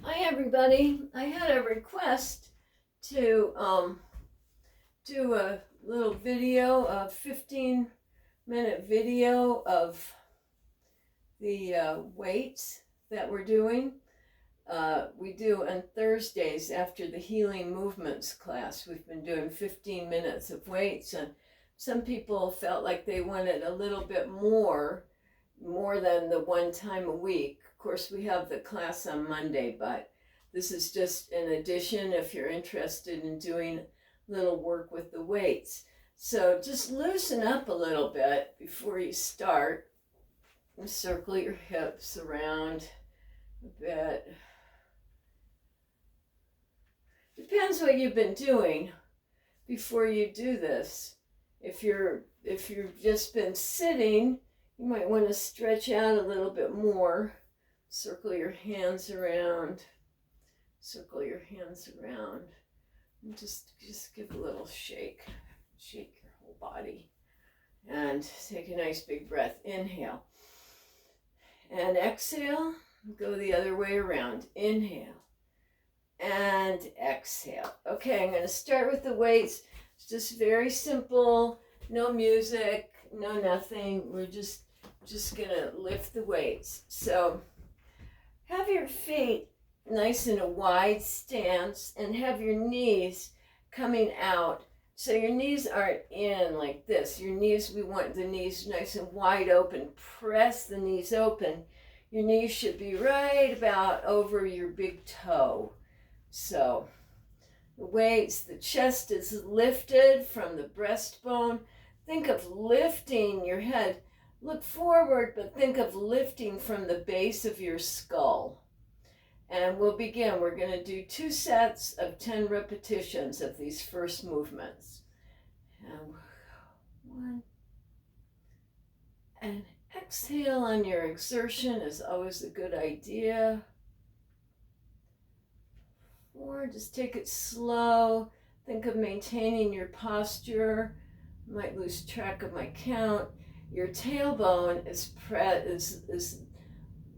Hi everybody. I had a request to do a little video, a 15-minute video of the weights that we're doing. We do on Thursdays after the healing movements class. We've been doing 15 minutes of weights, and some people felt like they wanted a little bit more than the one time a week. Of course, we have the class on Monday, but this is just an addition if you're interested in doing little work with the weights. So just loosen up a little bit before you start. And circle your hips around a bit. Depends what you've been doing before you do this. If you've just been sitting, you might want to stretch out a little bit more. Circle your hands around. Circle your hands around. And just give a little shake. Shake your whole body. And take a nice big breath. Inhale. And exhale. Go the other way around. Inhale. And exhale. Okay, I'm going to start with the weights. It's just very simple. No music. No nothing. We're just gonna lift the weights. So have your feet nice in a wide stance and have your knees coming out. So your knees aren't in like this. Your knees, we want the knees nice and wide open. Press the knees open. Your knees should be right about over your big toe. So the weights, the chest is lifted from the breastbone. Think of lifting your head. Look forward, but think of lifting from the base of your skull. And we'll begin. We're going to do 2 sets of 10 repetitions of these first movements. And 1. And exhale on your exertion is always a good idea. 4. Just take it slow. Think of maintaining your posture. Might lose track of my count. Your tailbone is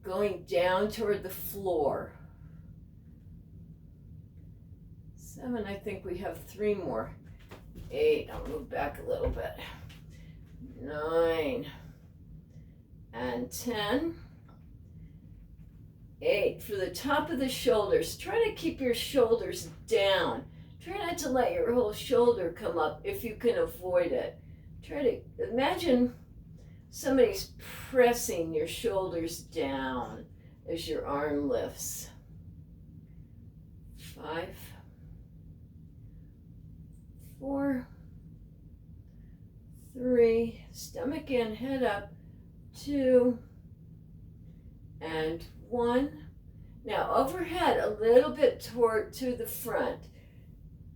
going down toward the floor. 7, I think we have 3 more. 8, I'll move back a little bit. 9 and 10. 8, for the top of the shoulders. Try to keep your shoulders down. Try not to let your whole shoulder come up if you can avoid it. Try to imagine somebody's pressing your shoulders down as your arm lifts. 5, 4, 3, stomach in, head up. 2 and 1. Now overhead a little bit to the front.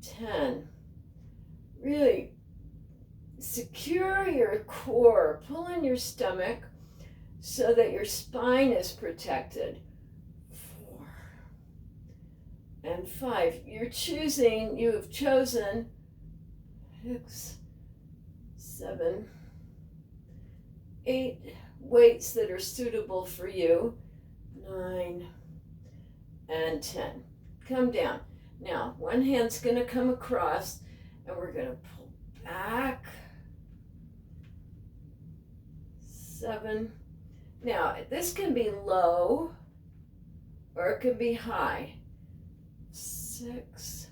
10. Really secure your core. Pull in your stomach so that your spine is protected. 4 and 5. You have chosen 6, 7, 8 weights that are suitable for you. 9 and 10. Come down. Now, one hand's going to come across and we're going to pull back. 7. Now, this can be low or it can be high. 6.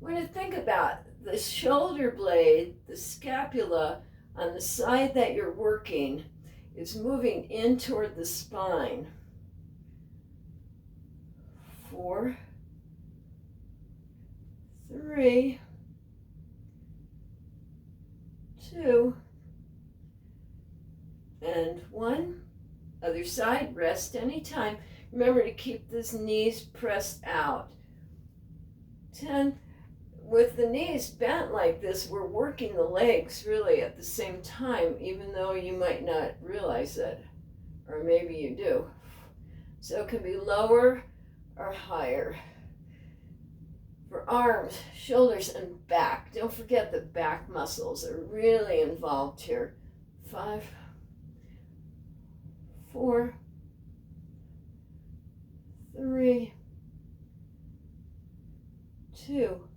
We're going to think about the shoulder blade, the scapula on the side that you're working is moving in toward the spine. 4, 3, 2, and 1. Other side, rest anytime. Remember to keep those knees pressed out. 10. With the knees bent like this, we're working the legs really at the same time, even though you might not realize it, or maybe you do. So it can be lower or higher. For arms, shoulders, and back, don't forget the back muscles are really involved here. 5, 4, 3, 2,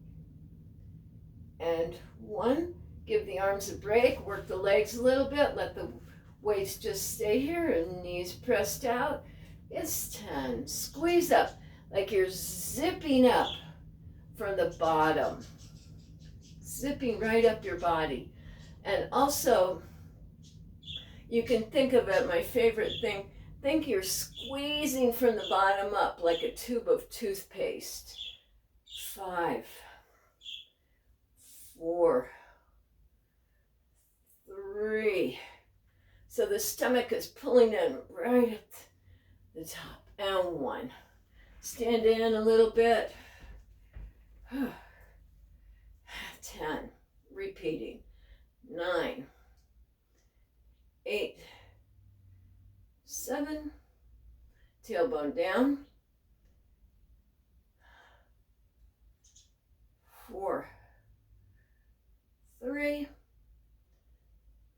and 1. Give the arms a break, work the legs a little bit, let the weights just stay here and knees pressed out. It's 10. Squeeze up like you're zipping up from the bottom, zipping right up your body. And also, you can think of it, my favorite thing, think you're squeezing from the bottom up like a tube of toothpaste. 5, 4, 3. So the stomach is pulling in right at the top. And 1. Stand in a little bit. 10. Repeating. 9, 8, 7. Tailbone down. 4, 3,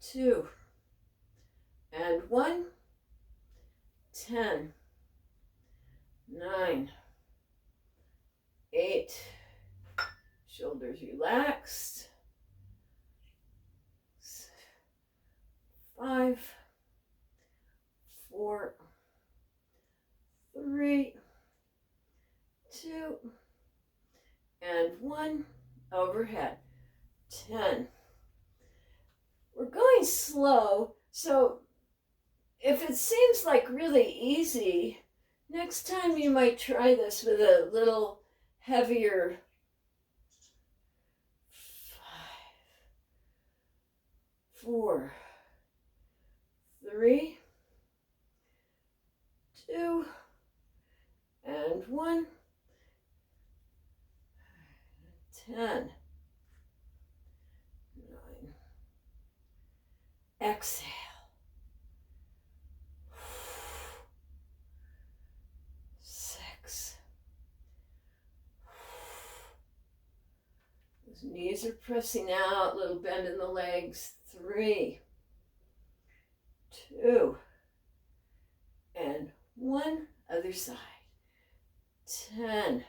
2, and 1. 10, 9, 8. Shoulders relaxed. 5, 4, 3, 2, and 1. Overhead. 10. We're going slow, so if it seems like really easy, next time you might try this with a little heavier. 5, 4, 3, 2, and 1. 10, 9. Exhale. 6. Those knees are pressing out, little bend in the legs. 3, 2, and 1. Other side. 10,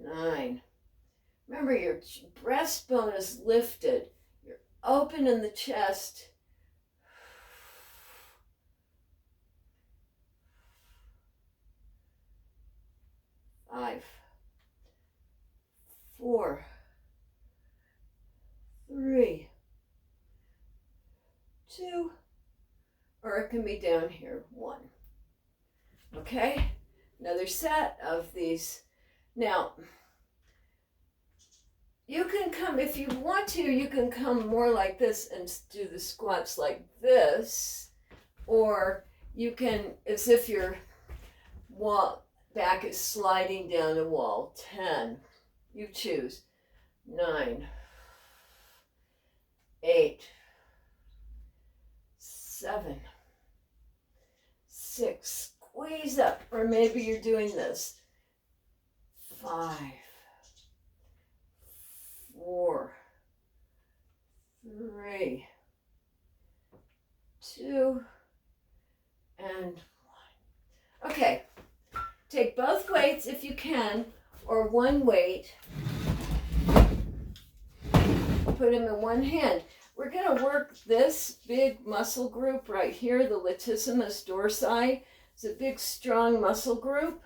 9. Remember, your breastbone is lifted. You're open in the chest. 5, 4, 3, 2, or it can be down here. 1. Okay? Another set of these. Now, you can come, if you want to, you can come more like this and do the squats like this, or you can, as if your back is sliding down the wall. 10. You choose. 9, 8, 7, 6. Squeeze up, or maybe you're doing this. 5, 4, 3, 2, and 1. Okay, take both weights if you can, or one weight. Put them in one hand. We're going to work this big muscle group right here, the latissimus dorsi. It's a big, strong muscle group.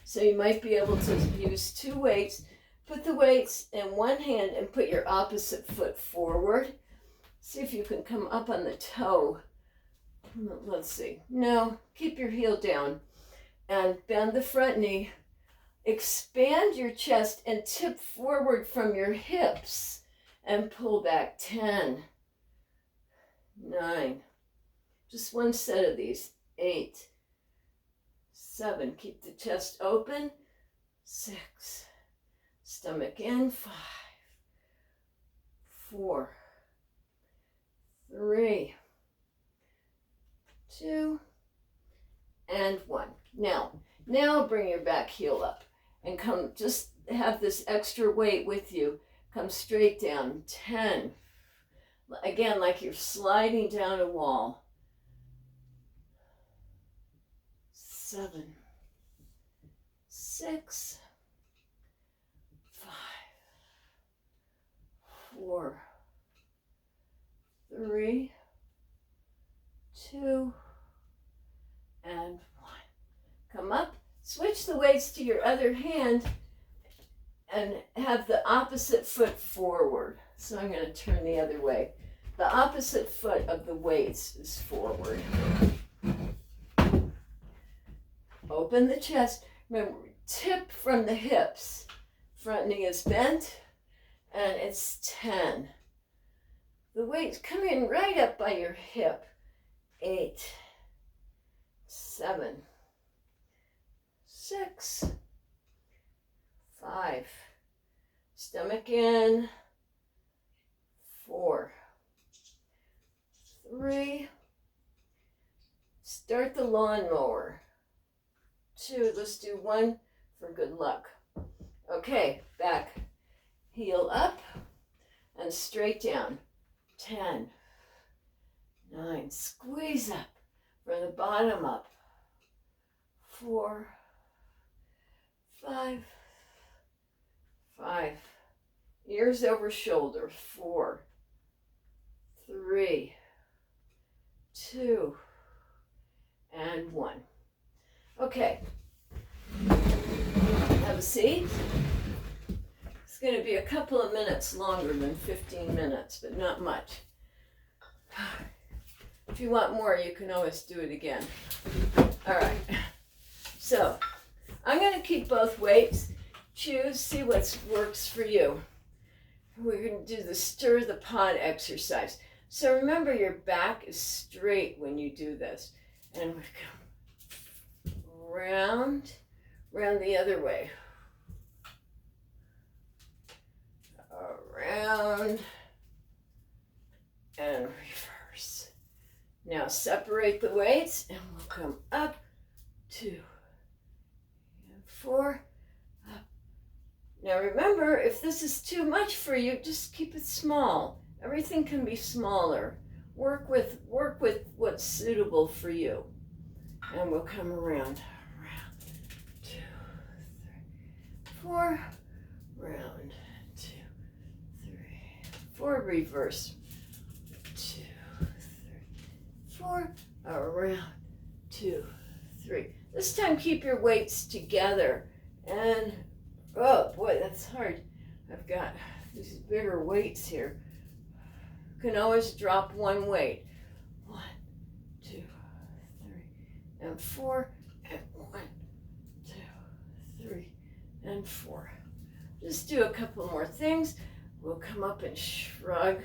So you might be able to use 2 weights. Put the weights in one hand and put your opposite foot forward. See if you can come up on the toe. Let's see. No, keep your heel down. And bend the front knee. Expand your chest and tip forward from your hips. And pull back. 10, 9. Just one set of these. 8, 7. Keep the chest open. 6. Stomach in. 5, 4, 3, 2, and 1. Now bring your back heel up and come, just have this extra weight with you. Come straight down. 10. Again, like you're sliding down a wall. 7, 6, 5, 4, 3, 2, and 1. Come up, switch the weights to your other hand and have the opposite foot forward. So I'm going to turn the other way. The opposite foot of the weights is forward. Open the chest. Remember, tip from the hips. Front knee is bent, and it's 10. The weights come in right up by your hip. 8, 7, 6, 5. Stomach in. 4, 3. Start the lawnmower. 2. Let's do 1 for good luck. Okay, back. Heel up and straight down. 10, 9. Squeeze up from the bottom up. 4, 5, 5. Ears over shoulder. 4, 3, 2, and 1. Okay. Have a seat. It's going to be a couple of minutes longer than 15 minutes, but not much. If you want more, you can always do it again. All right. So, I'm going to keep both weights. Choose, see what works for you. We're going to do the stir the pot exercise. So remember, your back is straight when you do this. And we come round the other way. Around and reverse. Now separate the weights and we'll come up, 2 and 4, up. Now remember, if this is too much for you, just keep it small. Everything can be smaller. Work with what's suitable for you. And we'll come around, 2, 3, 4, round, 2, 3, 4, reverse, 2, 3, 4, around, 2, 3. This time keep your weights together. And, oh boy, that's hard. I've got these bigger weights here. You can always drop one weight. 1, 2, 3, and 4, and 1, 2, 3, and 4. Just do a couple more things. We'll come up and shrug.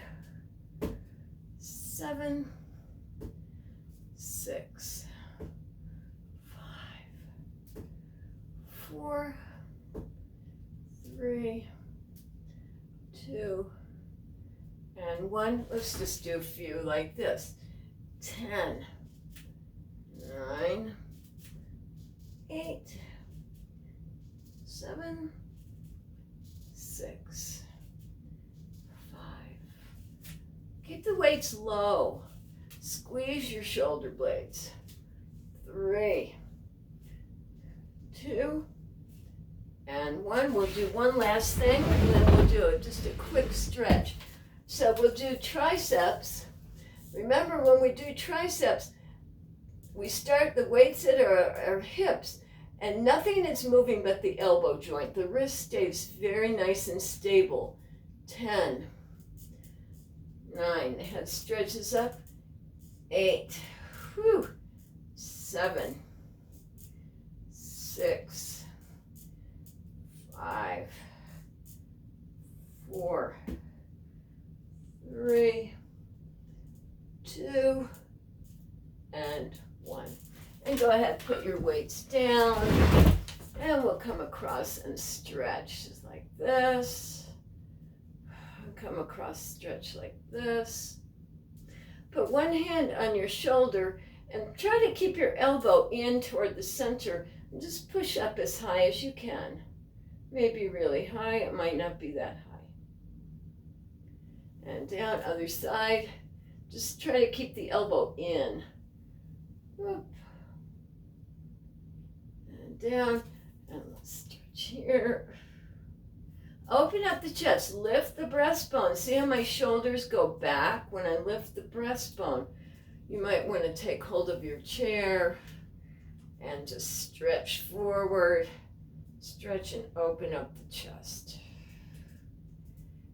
7, 6, 5, 4, 3, 2, and 1. Let's just do a few like this. 10, 9, 8, 7, 6, 5. Keep the weights low. Squeeze your shoulder blades. 3, 2, and 1. We'll do one last thing, and then we'll do just a quick stretch. So we'll do triceps. Remember, when we do triceps, we start the weights at our hips, and nothing is moving but the elbow joint. The wrist stays very nice and stable. 10, 9, the head stretches up. 8, 7, 6, 5, 4, 3, 2, and 1. And go ahead, put your weights down, and we'll come across and stretch just like this. Come across, stretch like this. Put one hand on your shoulder and try to keep your elbow in toward the center. And just push up as high as you can. Maybe really high, it might not be that high. And down, other side. Just try to keep the elbow in. Whoop. and down. And let's stretch here. Open up the chest, lift the breastbone. See how my shoulders go back when I lift the breastbone? You might want to take hold of your chair and just stretch forward. Stretch and open up the chest.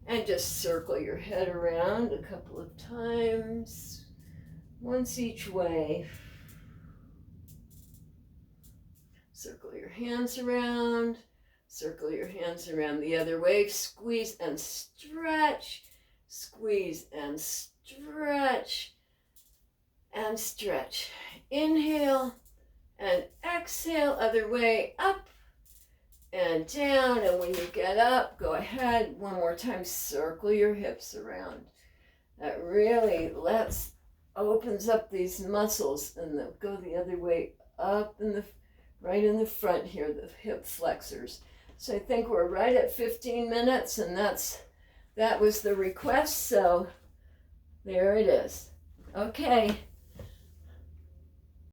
And just circle your head around a couple of times, once each way. Circle your hands around. Circle your hands around the other way. Squeeze and stretch. Squeeze and stretch. And stretch. Inhale and exhale. Other way. Up and down. And when you get up, go ahead. One more time. Circle your hips around. That really opens up these muscles. And they'll go the other way. Up right in the front here. The hip flexors. So I think we're right at 15 minutes, and that was the request, so there it is. Okay.